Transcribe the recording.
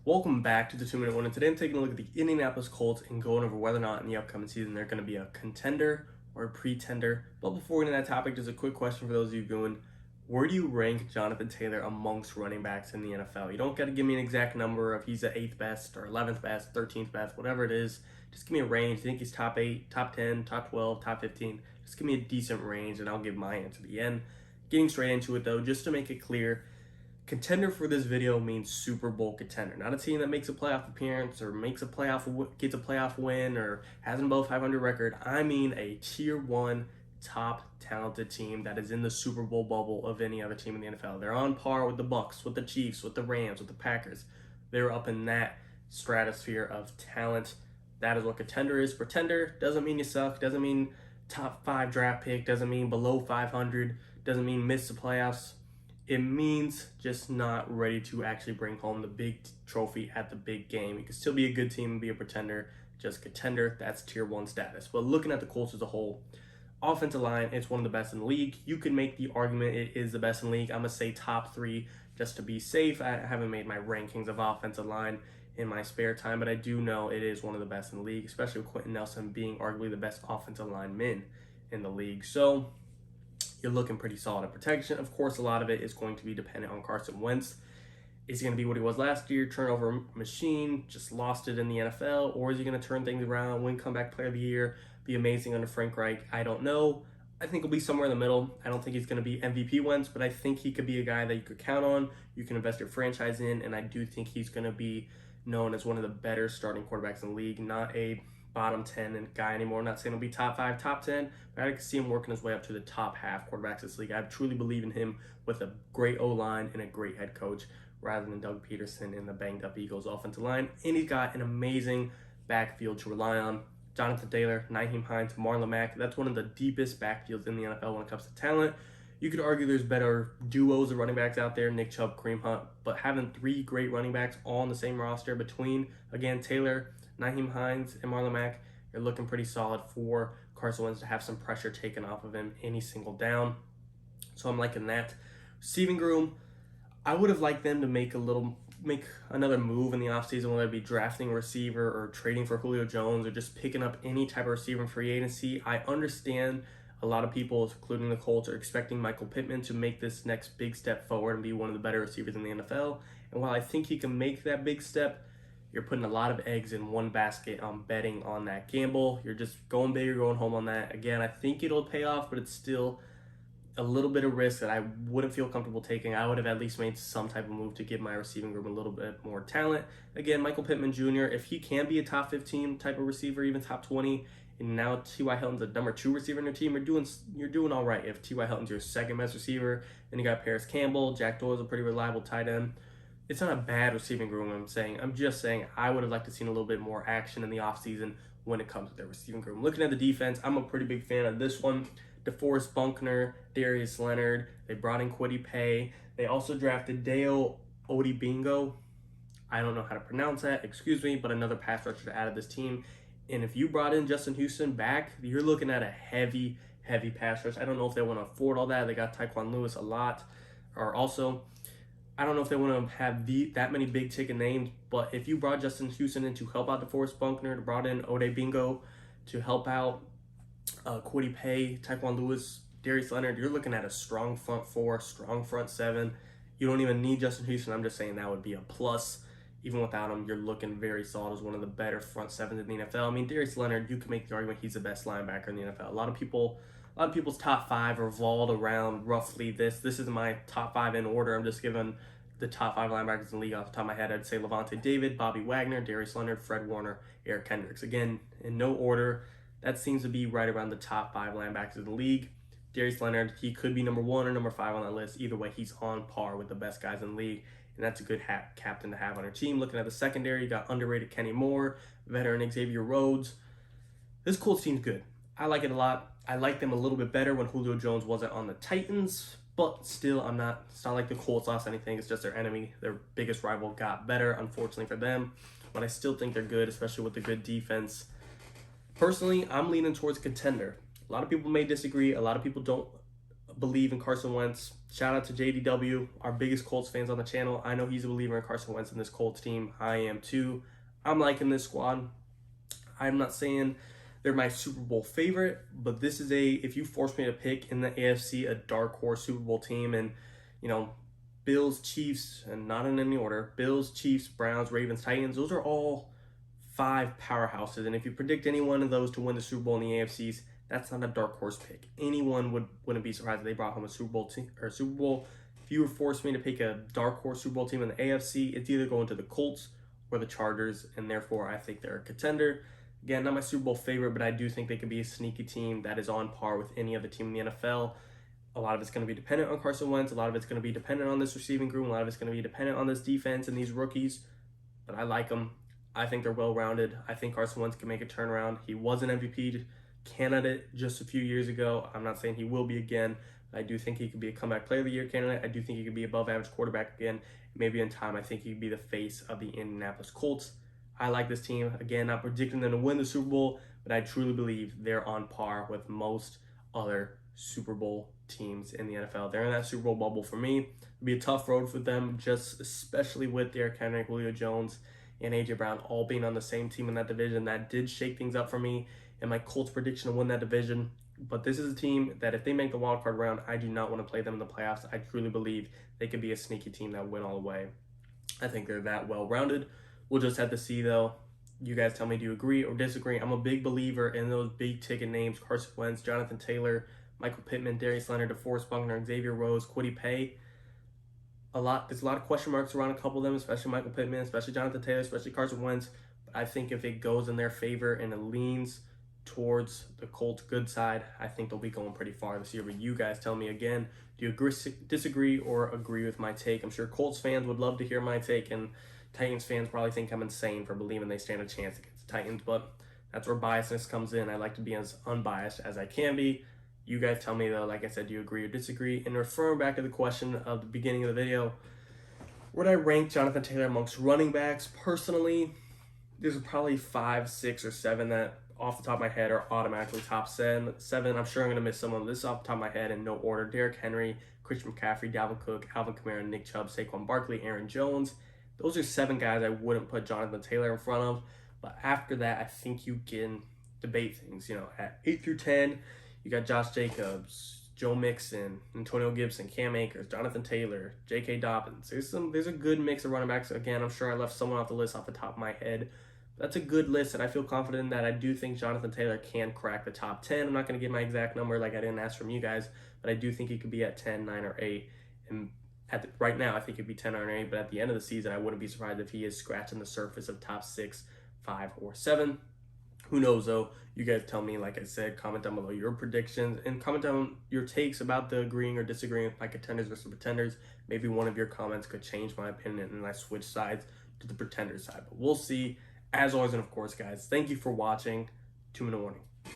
Welcome back to the 2-Minute One, and today I'm taking a look at the Indianapolis Colts and going over whether or not in the upcoming season they're going to be a contender or a pretender. But before we get into that topic, just a quick question for those of you going, where do you rank Jonathan Taylor amongst running backs in the NFL? You don't got to give me an exact number if he's the 8th best or 11th best, 13th best, whatever it is. Just give me a range. I think he's top 8, top 10, top 12, top 15. Just give me a decent range, and I'll give my answer at the end. Getting straight into it, though, just to make it clear, contender for this video means Super Bowl contender, not a team that makes a playoff appearance or gets a playoff win or has an above 500 record. I mean a tier 1 top talented team that is in the Super Bowl bubble of any other team in the NFL. They're on par with the Bucs, with the Chiefs, with the Rams, with the Packers. They're up in that stratosphere of talent. That is what contender is. Pretender doesn't mean you suck, doesn't mean top 5 draft pick, doesn't mean below 500, doesn't mean miss the playoffs. It means just not ready to actually bring home the big trophy at the big game. You can still be a good team and be a pretender. Just contender, that's tier 1 status. But looking at the Colts as a whole, offensive line, it's one of the best in the league. You can make the argument it is the best in the league. I'm going to say top 3 just to be safe. I haven't made my rankings of offensive line in my spare time, but I do know it is one of the best in the league, especially with Quentin Nelson being arguably the best offensive lineman in the league. So you're looking pretty solid at protection. Of course, a lot of it is going to be dependent on Carson Wentz. Is he going to be what he was last year, turnover machine, just lost it in the NFL, or is he going to turn things around, win comeback player of the year, be amazing under Frank Reich? I don't know. I think he'll be somewhere in the middle. I don't think he's going to be MVP Wentz, but I think he could be a guy that you could count on, you can invest your franchise in, and I do think he's going to be known as one of the better starting quarterbacks in the league, not a bottom 10 guy anymore. I'm not saying he'll be top 5, top 10, but I can see him working his way up to the top half quarterbacks of this league. I truly believe in him with a great O-line and a great head coach rather than Doug Peterson and the banged-up Eagles offensive line. And he's got an amazing backfield to rely on. Jonathan Taylor, Nyheim Hines, Marlon Mack, that's one of the deepest backfields in the NFL when it comes to talent. You could argue there's better duos of running backs out there, Nick Chubb, Kareem Hunt, but having 3 great running backs all on the same roster between, again, Taylor, Nyheim Hines, and Marlon Mack, you're looking pretty solid for Carson Wentz to have some pressure taken off of him any single down. So I'm liking that. Receiving room, I would have liked them to make another move in the offseason, whether it be drafting a receiver or trading for Julio Jones or just picking up any type of receiver in free agency. I understand a lot of people, including the Colts, are expecting Michael Pittman to make this next big step forward and be one of the better receivers in the NFL. And while I think he can make that big step, you're putting a lot of eggs in one basket on betting on that gamble. You're just going big or going home on that. Again, I think it'll pay off, but it's still a little bit of risk that I wouldn't feel comfortable taking. I would have at least made some type of move to give my receiving group a little bit more talent. Again, Michael Pittman Jr., if he can be a top 15 type of receiver, even top 20, and now T.Y. Hilton's the number 2 receiver in your team, you're doing all right. If T.Y. Hilton's your second best receiver, then you got Paris Campbell, Jack Doyle's a pretty reliable tight end. It's not a bad receiving room, I'm just saying I would have liked to see a little bit more action in the offseason when it comes to their receiving room. Looking at the defense, I'm a pretty big fan of this one. DeForest Buckner, Darius Leonard, they brought in Kwity Paye. They also drafted Dale Odibingo. I don't know how to pronounce that, excuse me, but another pass rusher to add to this team. And if you brought in Justin Houston back, you're looking at a heavy pass rush. I don't know if they want to afford all that. They got Tyquan Lewis a lot. Or also, I don't know if they want to have that many big ticket names, but if you brought Justin Houston in to help out DeForest Buckner, brought in Odibingo to help out Kwity Paye, Tyquan Lewis, Darius Leonard, you're looking at a strong front 4, strong front 7. You don't even need Justin Houston. I'm just saying that would be a plus. Even without him, you're looking very solid as one of the better front 7s in the NFL. I mean, Darius Leonard, you can make the argument he's the best linebacker in the NFL. A lot of people's top 5 revolve around roughly this. This is my top 5 in order. I'm just giving the top 5 linebackers in the league off the top of my head. I'd say Levante David, Bobby Wagner, Darius Leonard, Fred Warner, Eric Kendricks. Again, in no order. That seems to be right around the top 5 linebackers in the league. Darius Leonard, he could be number 1 or number 5 on that list. Either way, he's on par with the best guys in the league, and that's a good captain to have on your team. Looking at the secondary, you got underrated Kenny Moore, veteran Xavier Rhodes. This Colts team's good. I like it a lot. I like them a little bit better when Julio Jones wasn't on the Titans, but still, it's not like the Colts lost anything. It's just their enemy, their biggest rival, got better, unfortunately for them. But I still think they're good, especially with the good defense. Personally, I'm leaning towards contender. A lot of people may disagree. A lot of people don't believe in Carson Wentz. Shout out to JDW, our biggest Colts fans on the channel. I know he's a believer in Carson Wentz and this Colts team. I am too. I'm liking this squad. I'm not saying they're my Super Bowl favorite, but this is if you force me to pick in the AFC, a dark horse Super Bowl team, and, Bills, Chiefs, and not in any order, Bills, Chiefs, Browns, Ravens, Titans, those are all 5 powerhouses. And if you predict any one of those to win the Super Bowl in the AFCs, that's not a dark horse pick. Anyone wouldn't be surprised if they brought home a Super Bowl team or Super Bowl. If you were forced me to pick a dark horse Super Bowl team in the AFC, it's either going to the Colts or the Chargers, and therefore I think they're a contender. Again, not my Super Bowl favorite, but I do think they could be a sneaky team that is on par with any other team in the NFL. A lot of it's going to be dependent on Carson Wentz. A lot of it's going to be dependent on this receiving group. A lot of it's going to be dependent on this defense and these rookies. But I like them. I think they're well-rounded. I think Carson Wentz can make a turnaround. He was an MVP candidate just a few years ago. I'm not saying he will be again. But I do think he could be a comeback player of the year candidate. I do think he could be above average quarterback again. Maybe in time, I think he could be the face of the Indianapolis Colts. I like this team. Again, not predicting them to win the Super Bowl, but I truly believe they're on par with most other Super Bowl teams in the NFL. They're in that Super Bowl bubble for me. It'll be a tough road for them, just especially with Derrick Henry, Julio Jones, and A.J. Brown all being on the same team in that division. That did shake things up for me and my Colts prediction to win that division. But this is a team that if they make the wild card round, I do not want to play them in the playoffs. I truly believe they could be a sneaky team that win all the way. I think they're that well-rounded. We'll just have to see, though. You guys tell me, do you agree or disagree? I'm a big believer in those big-ticket names: Carson Wentz, Jonathan Taylor, Michael Pittman, Darius Leonard, DeForest Buckner, Xavier Rhodes, Kwity Paye. There's a lot of question marks around a couple of them, especially Michael Pittman, especially Jonathan Taylor, especially Carson Wentz. But I think if it goes in their favor and it leans towards the Colts' good side, I think they'll be going pretty far this year. But you guys tell me again, do you agree, disagree, or agree with my take? I'm sure Colts fans would love to hear my take, and Titans fans probably think I'm insane for believing they stand a chance against the Titans, but that's where biasness comes in. I like to be as unbiased as I can be. You guys tell me, though, like I said, do you agree or disagree? And referring back to the question of the beginning of the video, would I rank Jonathan Taylor amongst running backs? Personally, there's probably 5, 6, or 7 that off the top of my head are automatically top 7. I'm sure I'm going to miss some of this off the top of my head in no order. Derrick Henry, Christian McCaffrey, Dalvin Cook, Alvin Kamara, Nick Chubb, Saquon Barkley, Aaron Jones. Those are 7 guys I wouldn't put Jonathan Taylor in front of. But after that, I think you can debate things. At 8 through 10, you got Josh Jacobs, Joe Mixon, Antonio Gibson, Cam Akers, Jonathan Taylor, J.K. Dobbins. There's a good mix of running backs. Again, I'm sure I left someone off the list off the top of my head. That's a good list, and I feel confident that I do think Jonathan Taylor can crack the top 10. I'm not going to give my exact number like I didn't ask from you guys, but I do think he could be at 10, 9, or 8. And right now, I think he'd be 10 or 8, but at the end of the season, I wouldn't be surprised if he is scratching the surface of top 6, 5, or 7. Who knows, though? You guys tell me, like I said, comment down below your predictions and comment down your takes about the agreeing or disagreeing with my contenders versus pretenders. Maybe one of your comments could change my opinion and I switch sides to the pretender side, but we'll see. As always, and of course, guys, thank you for watching. 2-minute warning.